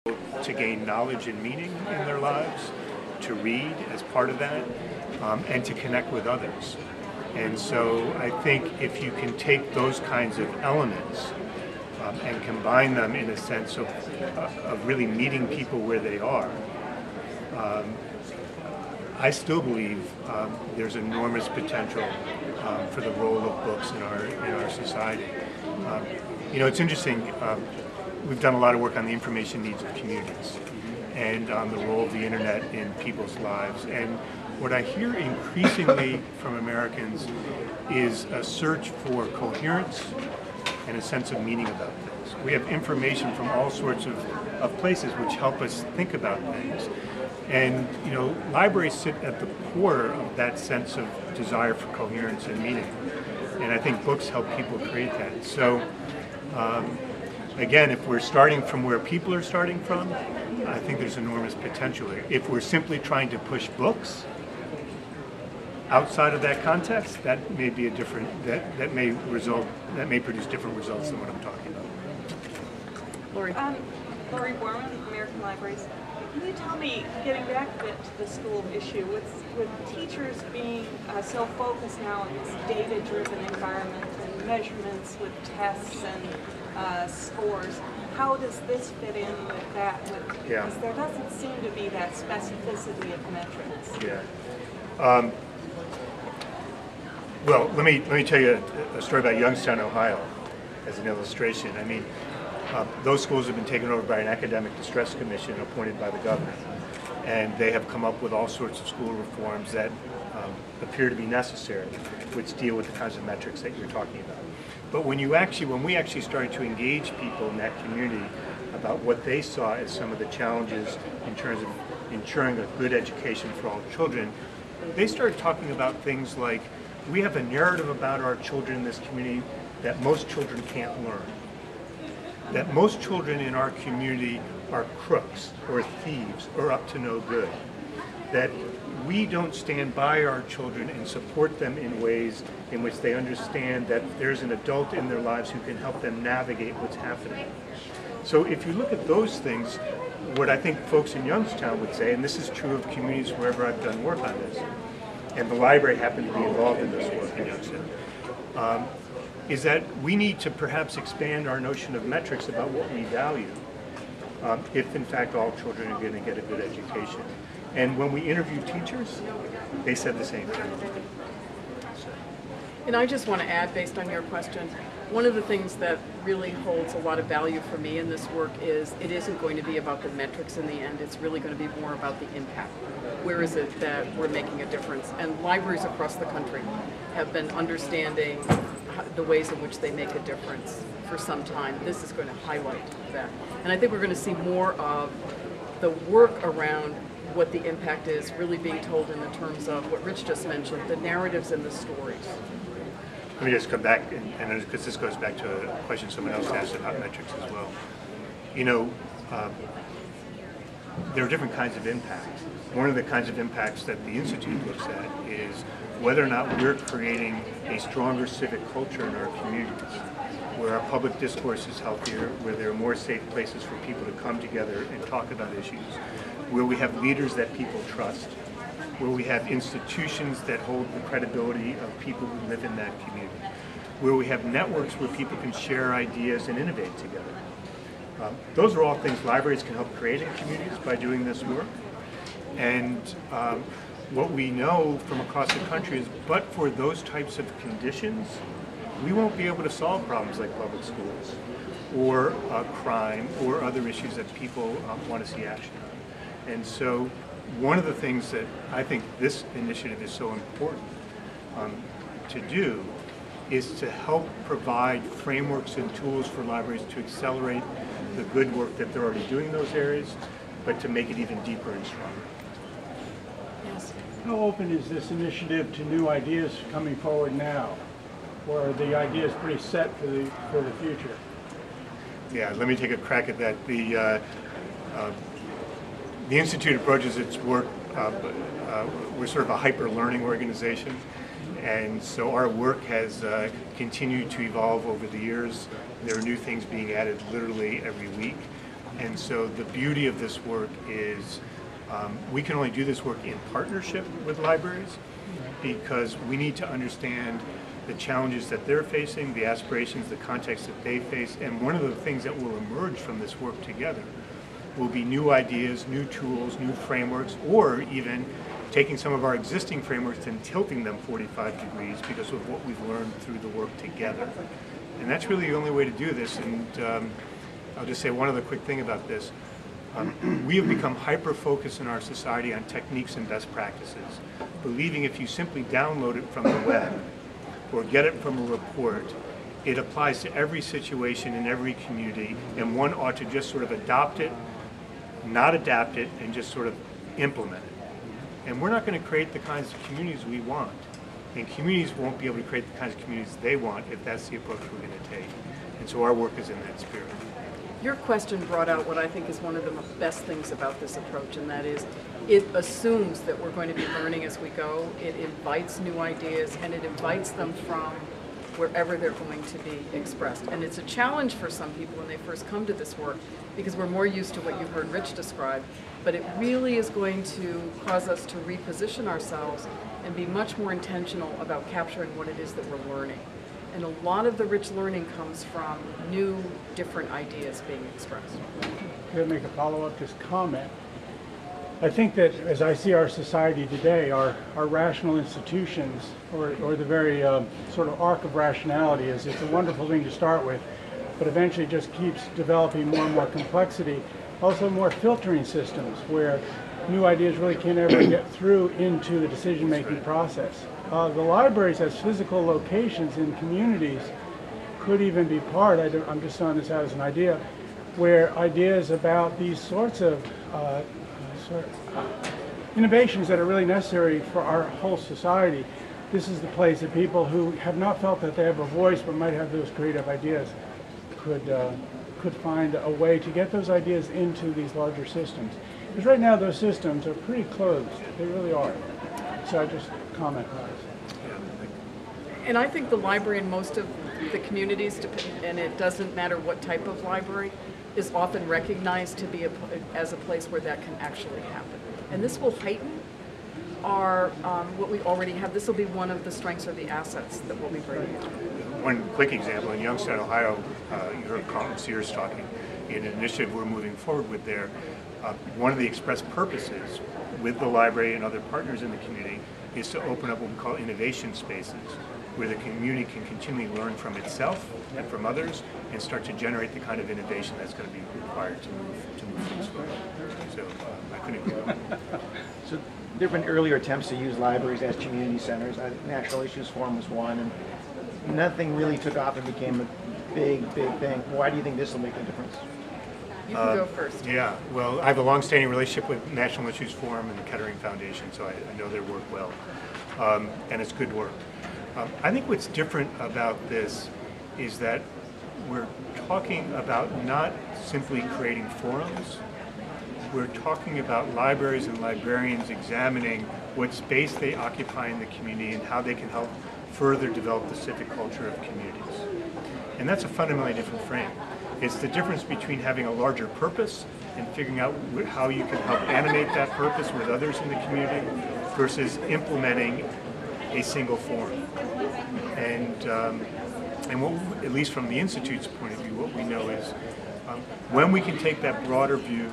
to gain knowledge and meaning in their lives, to read as part of that, and to connect with others. And so I think if you can take those kinds of elements and combine them in a sense of really meeting people where they are, I still believe there's enormous potential for the role of books in our society. It's interesting. We've done a lot of work on the information needs of communities and on the role of the internet in people's lives. And what I hear increasingly from Americans is a search for coherence and a sense of meaning about things. We have information from all sorts of places which help us think about things. And libraries sit at the core of that sense of desire for coherence and meaning. And I think books help people create that. So again, if we're starting from where people are starting from, I think there's enormous potential here. If we're simply trying to push books outside of that context, that may be a different, that may produce different results than what I'm talking about. Lori. Lori Borman, American Libraries. Can you tell me, getting back a bit to the school issue, with teachers being so focused now on this data-driven environment and measurements with tests and scores, how does this fit in with that? Because there doesn't seem to be that specificity of metrics. Yeah. Well, let me tell you a story about Youngstown, Ohio, as an illustration. I mean, those schools have been taken over by an academic distress commission appointed by the governor, and they have come up with all sorts of school reforms that appear to be necessary, which deal with the kinds of metrics that you're talking about. But when we actually started to engage people in that community about what they saw as some of the challenges in terms of ensuring a good education for all children, they started talking about things like, we have a narrative about our children in this community that most children can't learn. That most children in our community are crooks or thieves or up to no good. That we don't stand by our children and support them in ways in which they understand that there's an adult in their lives who can help them navigate what's happening. So if you look at those things, what I think folks in Youngstown would say, and this is true of communities wherever I've done work on this, and the library happened to be involved in this work in Youngstown, is that we need to perhaps expand our notion of metrics about what we value if in fact all children are going to get a good education. And when we interviewed teachers, they said the same thing. And I just want to add, based on your question, one of the things that really holds a lot of value for me in this work is it isn't going to be about the metrics in the end. It's really going to be more about the impact. Where is it that we're making a difference? And libraries across the country have been understanding the ways in which they make a difference for some time. This is going to highlight that. And I think we're going to see more of the work around what the impact is really being told in the terms of what Rich just mentioned, the narratives and the stories. Let me just come back, and because this goes back to a question someone else asked about metrics as well. There are different kinds of impacts. One of the kinds of impacts that the Institute looks at is whether or not we're creating a stronger civic culture in our communities, where our public discourse is healthier, where there are more safe places for people to come together and talk about issues, where we have leaders that people trust, where we have institutions that hold the credibility of people who live in that community, where we have networks where people can share ideas and innovate together. Those are all things libraries can help create in communities by doing this work. And what we know from across the country is, but for those types of conditions, we won't be able to solve problems like public schools or crime or other issues that people want to see action on. And so one of the things that I think this initiative is so important to do is to help provide frameworks and tools for libraries to accelerate the good work that they're already doing in those areas, but to make it even deeper and stronger. Yes. How open is this initiative to new ideas coming forward now? Or are the ideas pretty set for the future? Yeah, let me take a crack at that. The Institute approaches its work, we're sort of a hyper-learning organization, and so our work has continued to evolve over the years. There are new things being added literally every week. And so the beauty of this work is we can only do this work in partnership with libraries because we need to understand the challenges that they're facing, the aspirations, the context that they face, and one of the things that will emerge from this work together will be new ideas, new tools, new frameworks, or even taking some of our existing frameworks and tilting them 45 degrees because of what we've learned through the work together. And that's really the only way to do this. And I'll just say one other quick thing about this. We have become hyper-focused in our society on techniques and best practices, believing if you simply download it from the web or get it from a report, it applies to every situation in every community, and one ought to just sort of adopt it, not adapt it, and just sort of implement it. And we're not going to create the kinds of communities we want, and communities won't be able to create the kinds of communities they want if that's the approach we're going to take. And so our work is in that spirit. Your question brought out what I think is one of the best things about this approach, and that is it assumes that we're going to be learning as we go. It invites new ideas, and it invites them from wherever they're going to be expressed. And it's a challenge for some people when they first come to this work because we're more used to what you heard Rich describe, but it really is going to cause us to reposition ourselves and be much more intentional about capturing what it is that we're learning. And a lot of the rich learning comes from new, different ideas being expressed. To make a follow-up just comment, I think that as I see our society today, our rational institutions, or the very sort of arc of rationality it's a wonderful thing to start with, but eventually just keeps developing more and more complexity. Also more filtering systems where new ideas really can't ever get through into the decision-making process. The libraries as physical locations in communities could even be part, I'm just throwing this out as an idea, where ideas about these sorts of innovations that are really necessary for our whole society. This is the place that people who have not felt that they have a voice but might have those creative ideas could find a way to get those ideas into these larger systems. Because right now those systems are pretty closed. They really are. So I just comment on this. And I think the library in most of the communities, and it doesn't matter what type of library, is often recognized to be as a place where that can actually happen. And this will heighten our what we already have. This will be one of the strengths or the assets that we'll be bringing. One quick example, in Youngstown, Ohio, you heard Colin Sears talking, in an initiative we're moving forward with there. One of the express purposes with the library and other partners in the community is to open up what we call innovation spaces, where the community can continually learn from itself and from others and start to generate the kind of innovation that's going to be required to move things forward. So I couldn't agree more. So there have been earlier attempts to use libraries as community centers. National Issues Forum was one, and nothing really took off and became a big thing. Why do you think this will make a difference? You can go first. Yeah, well, I have a long-standing relationship with National Issues Forum and the Kettering Foundation, so I know their work well, and it's good work. I think what's different about this is that we're talking about not simply creating forums. We're talking about libraries and librarians examining what space they occupy in the community and how they can help further develop the civic culture of communities. And that's a fundamentally different frame. It's the difference between having a larger purpose and figuring out how you can help animate that purpose with others in the community versus implementing a single forum. And what, at least from the Institute's point of view, what we know is when we can take that broader view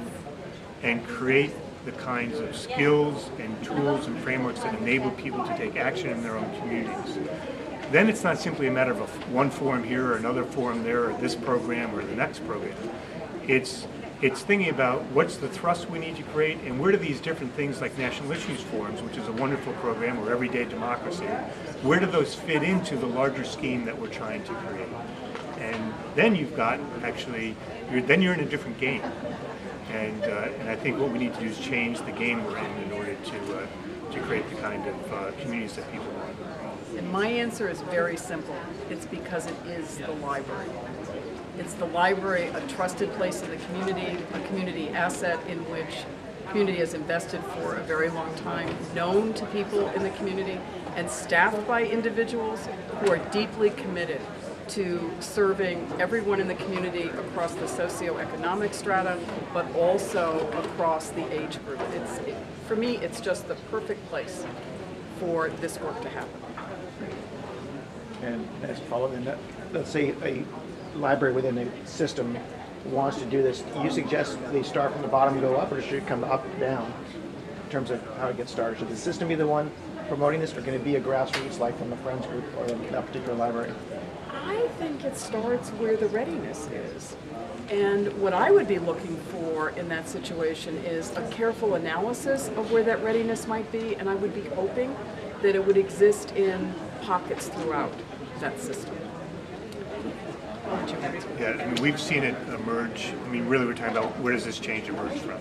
and create the kinds of skills and tools and frameworks that enable people to take action in their own communities, then it's not simply a matter of one forum here or another forum there or this program or the next program. It's thinking about what's the thrust we need to create and where do these different things like National Issues Forums, which is a wonderful program, or Everyday Democracy, where do those fit into the larger scheme that we're trying to create? And then you've got actually, then you're in a different game. And I think what we need to do is change the game we're in order to create the kind of communities that people want. And my answer is very simple. It's because it is the library. It's the library, a trusted place in the community, a community asset in which the community has invested for a very long time, known to people in the community, and staffed by individuals who are deeply committed to serving everyone in the community across the socioeconomic strata, but also across the age group. For me, it's just the perfect place for this work to happen. And as a follow-up, then, let's say a library within a system wants to do this. You suggest they start from the bottom and go up, or should it come up and down in terms of how it gets started? Should the system be the one promoting this, or can it be a grassroots like from the Friends group or that particular library? I think it starts where the readiness is. And what I would be looking for in that situation is a careful analysis of where that readiness might be, and I would be hoping that it would exist in pockets throughout that system. Yeah, I mean, we've seen it emerge. I mean, really, we're talking about where does this change emerge from?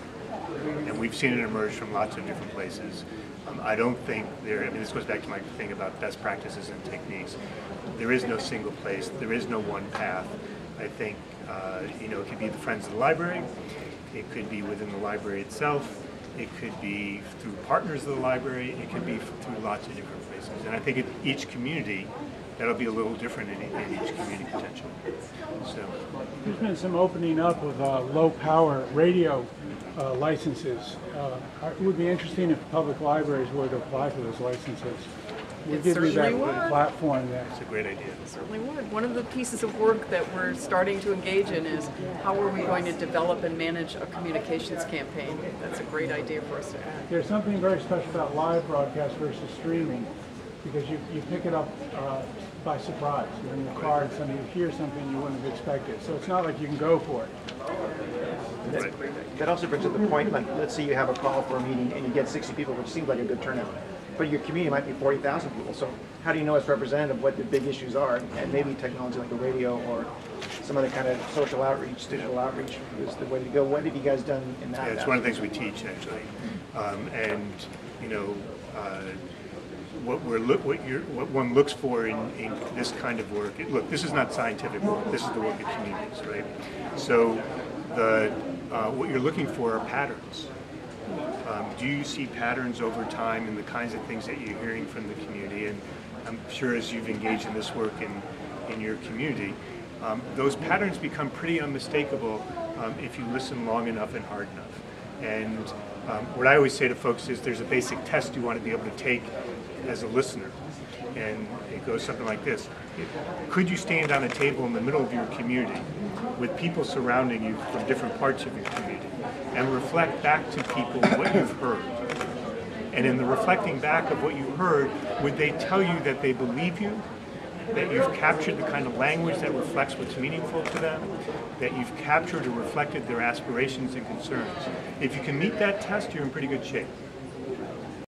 And we've seen it emerge from lots of different places. I don't think I mean, this goes back to my thing about best practices and techniques. There is no single place. There is no one path. I think, it could be the Friends of the Library. It could be within the library itself. It could be through partners of the library. It could be through lots of different places. And I think in each community, that'll be a little different in each community potentially. So there's been some opening up of low power radio licenses. It would be interesting if public libraries were to apply for those licenses. Would give you that platform there. That's a great idea. It certainly would. One of the pieces of work that we're starting to engage in is how are we going to develop and manage a communications campaign. That's a great idea for us to add. There's something very special about live broadcast versus streaming, because you pick it up by surprise. You're in the car and suddenly you hear something you wouldn't have expected. So it's not like you can go for it. That also brings up the point, like, let's say you have a call for a meeting and you get 60 people, which seems like a good turnout. But your community might be 40,000 people. So how do you know it's representative of what the big issues are? And maybe technology like a radio or some other kind of social outreach, digital outreach is the way to go. What have you guys done in that? Yeah, it's one of the things we teach, actually. What one looks for in this kind of work. Look, this is not scientific work. This is the work of communities, right? So what you're looking for are patterns. Do you see patterns over time in the kinds of things that you're hearing from the community? And I'm sure as you've engaged in this work in your community, those patterns become pretty unmistakable if you listen long enough and hard enough. And what I always say to folks is there's a basic test you want to be able to take as a listener. And it goes something like this. Could you stand on a table in the middle of your community with people surrounding you from different parts of your community and reflect back to people what you've heard? And in the reflecting back of what you heard, would they tell you that they believe you, that you've captured the kind of language that reflects what's meaningful to them, that you've captured or reflected their aspirations and concerns? If you can meet that test, you're in pretty good shape.